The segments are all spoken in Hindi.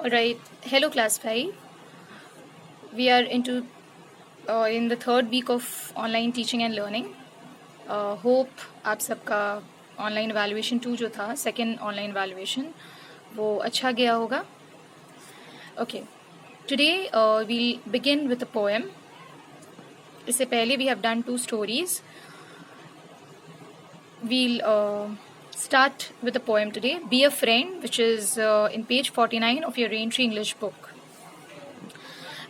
Alright, hello class 5. We are in the third week of online teaching and learning. Hope आप सबका online evaluation 2 जो था second online evaluation वो अच्छा गया होगा. Okay, today we'll begin with a poem. इससे पहले we have done 2 stories. We'll start with a poem today, Be a Friend, which is in page 49 of your Raintree English book.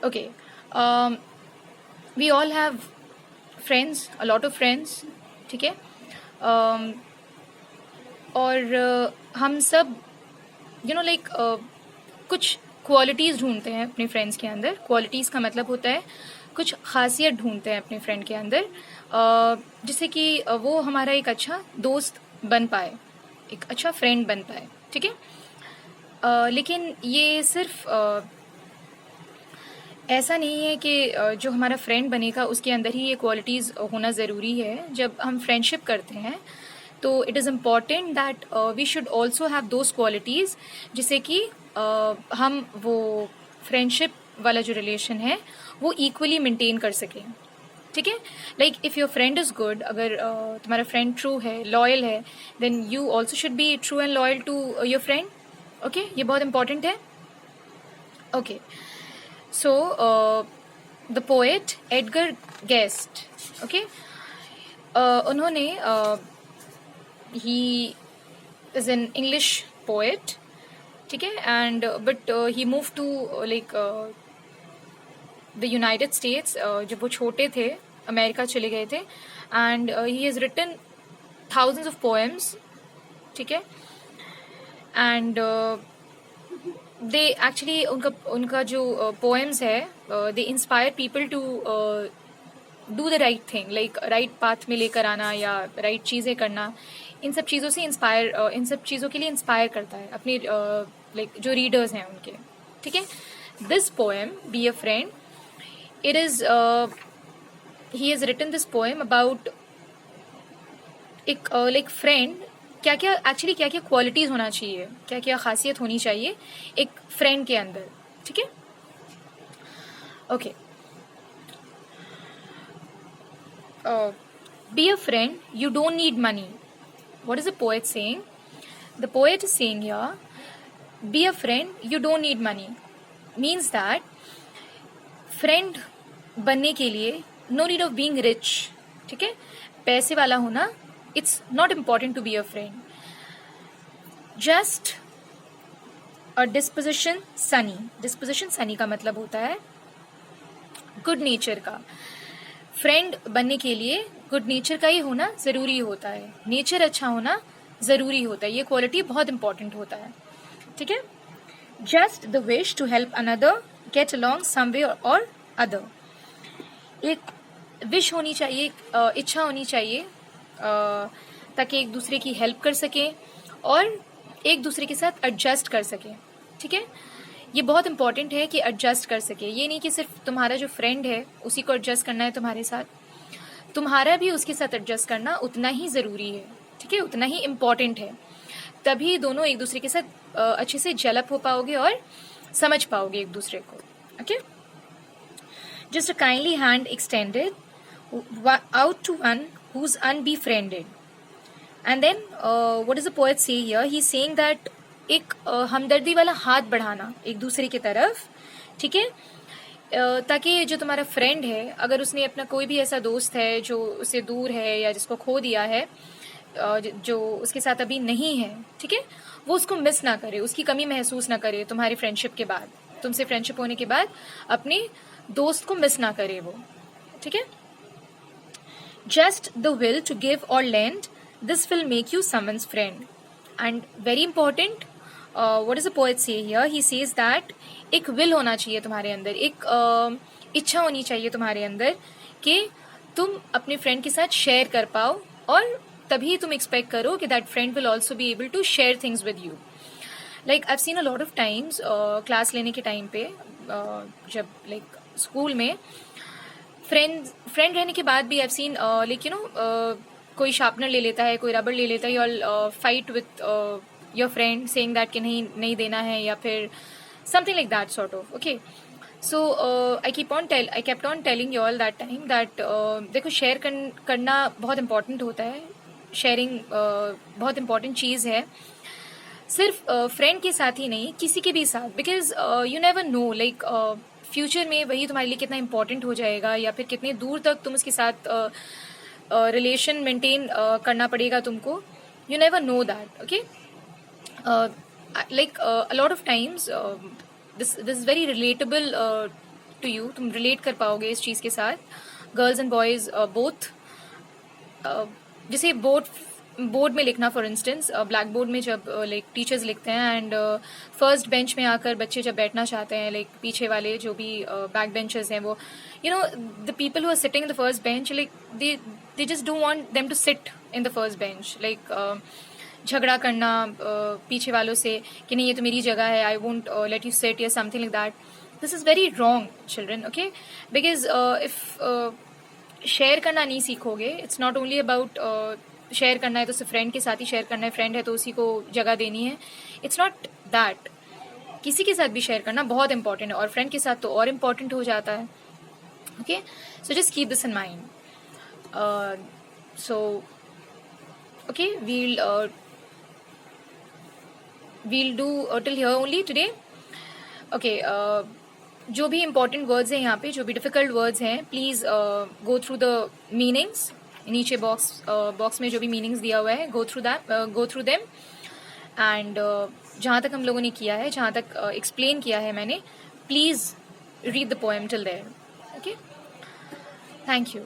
Okay, we all have friends, a lot of friends, ठीक है. और हम सब कुछ क्वालिटीज़ ढूंढते हैं अपने फ्रेंड्स के अंदर. क्वालिटीज़ का मतलब होता है कुछ खासियत ढूंढते हैं अपने फ्रेंड के अंदर, जिससे कि वो हमारा एक अच्छा दोस्त बन पाए, एक अच्छा फ्रेंड बन पाए, ठीक है. लेकिन ये सिर्फ ऐसा नहीं है कि जो हमारा फ्रेंड बनेगा उसके अंदर ही ये क्वालिटीज़ होना ज़रूरी है. जब हम फ्रेंडशिप करते हैं तो it is important that we should also have those qualities, जिससे कि हम वो फ्रेंडशिप वाला जो रिलेशन है वो इक्वली मेंटेन कर सकें, ठीक है. Like if your friend is good, अगर तुम्हारा फ्रेंड ट्रू है, लॉयल है, then you also should be true and loyal to your friend. Okay, ये बहुत इंपॉर्टेंट है. Okay, so the poet Edgar Guest, okay, उन्होंने he is an English poet, ठीक है, and but he moved to the United States. जब वो छोटे थे अमेरिका चले गए थे, and he has written thousands of poems, ठीक है, and they actually उनका जो poems है they inspire people to do the right thing, like right path में लेकर आना या right चीज़ें करना. इन सब चीज़ों से इन सब चीज़ों के लिए इंस्पायर करता है अपने जो रीडर्स हैं उनके, ठीक है. This poem be a friend, it is he has written this poem about एक फ्रेंड. क्या क्या क्वालिटीज़ होना चाहिए, क्या क्या खासियत होनी चाहिए एक फ्रेंड के अंदर, ठीक है. Okay, be a friend, you don't need money. What is the poet saying? The poet is saying here, be a friend, you don't need money means that friend बनने के लिए no need of being rich, ठीक है, पैसे वाला होना it's not important to be a friend. Just a disposition sunny. Disposition sunny का मतलब होता है गुड नेचर का. फ्रेंड बनने के लिए गुड नेचर का ही होना ज़रूरी होता है, नेचर अच्छा होना ज़रूरी होता है, ये क्वालिटी बहुत इंपॉर्टेंट होता है, ठीक है. Just the wish to help another get along some way और अदर. एक विश होनी चाहिए, इच्छा होनी चाहिए ताकि एक दूसरे की हेल्प कर सकें और एक दूसरे के साथ एडजस्ट कर सकें, ठीक है. ये बहुत इंपॉर्टेंट है कि एडजस्ट कर सके. ये नहीं कि सिर्फ तुम्हारा जो फ्रेंड है उसी को एडजस्ट करना है तुम्हारे साथ, तुम्हारा भी उसके साथ एडजस्ट करना उतना ही ज़रूरी है, ठीक है, उतना ही इम्पॉर्टेंट है. तभी दोनों एक दूसरे के साथ अच्छे से जेलअप हो पाओगे और समझ पाओगे एक दूसरे को. Okay, just a kindly hand extended out to one who's unbefriended. And then what does the poet say here? He's saying that एक हमदर्दी वाला हाथ बढ़ाना एक दूसरे की तरफ, ठीक है, ताकि जो तुम्हारा फ्रेंड है, अगर उसने अपना कोई भी ऐसा दोस्त है जो उससे दूर है या जिसको खो दिया है, जो उसके साथ अभी नहीं है, ठीक है, वो उसको मिस ना करे, उसकी कमी महसूस ना करे तुम्हारी फ्रेंडशिप के बाद, तुमसे फ्रेंडशिप होने के बाद अपने दोस्त को मिस ना करे वो, ठीक है. Just the will to give or lend, this will make you someone's friend. And very important, what does the poet say here? He says that एक will होना चाहिए तुम्हारे अंदर, एक इच्छा होनी चाहिए तुम्हारे अंदर कि तुम अपने फ्रेंड के साथ शेयर कर पाओ, और तभी तुम एक्सपेक्ट करो कि that friend will also be able to share things with you. Like I've seen a lot of times class लेने के टाइम पे, जब like स्कूल में फ्रेंड रहने के बाद भी I've seen कोई शार्पनर ले लेता है, कोई रबर ले लेता है, और fight with your friend saying that कि नहीं देना है, या फिर something like that sort of. Okay, so I kept on telling you all that time that देखो शेयर करना बहुत इम्पोर्टेंट होता है, शेयरिंग बहुत इम्पोर्टेंट चीज़ है, सिर्फ फ्रेंड के साथ ही नहीं, किसी के भी साथ, because you never know like future में वही तुम्हारे लिए कितना इम्पोर्टेंट हो जाएगा, या फिर कितने दूर तक तुम उसके साथ रिलेशन मेंटेन करना पड़ेगा तुमको. You never know that. Okay, like a lot of times this is very relatable to you. तुम रिलेट कर पाओगे इस चीज़ के साथ. Girls and boys both. जैसे बोर्ड में लिखना, फॉर इंस्टेंस ब्लैक बोर्ड में जब लाइक टीचर्स लिखते हैं एंड फर्स्ट बेंच में आकर बच्चे जब बैठना चाहते हैं, लाइक पीछे वाले जो भी बैक बेंचर्स हैं, वो you know the people who are sitting in the first bench, like they just don't want them to sit in the first bench. Like झगड़ा करना पीछे वालों से कि नहीं ये तो मेरी जगह है, I won't let you sit, या something like that. This is very wrong children. Okay, because if share करना नहीं सीखोगे, it's not only about share करना है तो सिर्फ फ्रेंड के साथ ही शेयर करना है, फ्रेंड है तो उसी को जगह देनी है. It's not that. किसी के साथ भी शेयर करना बहुत इंपॉर्टेंट है, और फ्रेंड के साथ तो और इम्पॉर्टेंट हो जाता है. Okay, so just keep this in mind. So okay, we'll do till here only today. Okay, जो भी important words हैं यहाँ पे, जो भी difficult words हैं, please go through the meanings. नीचे बॉक्स में जो भी मीनिंग्स दिया हुआ है, go through them. एंड जहाँ तक हम लोगों ने किया है, जहाँ तक एक्सप्लेन किया है मैंने, please read the poem till there. Okay, thank you.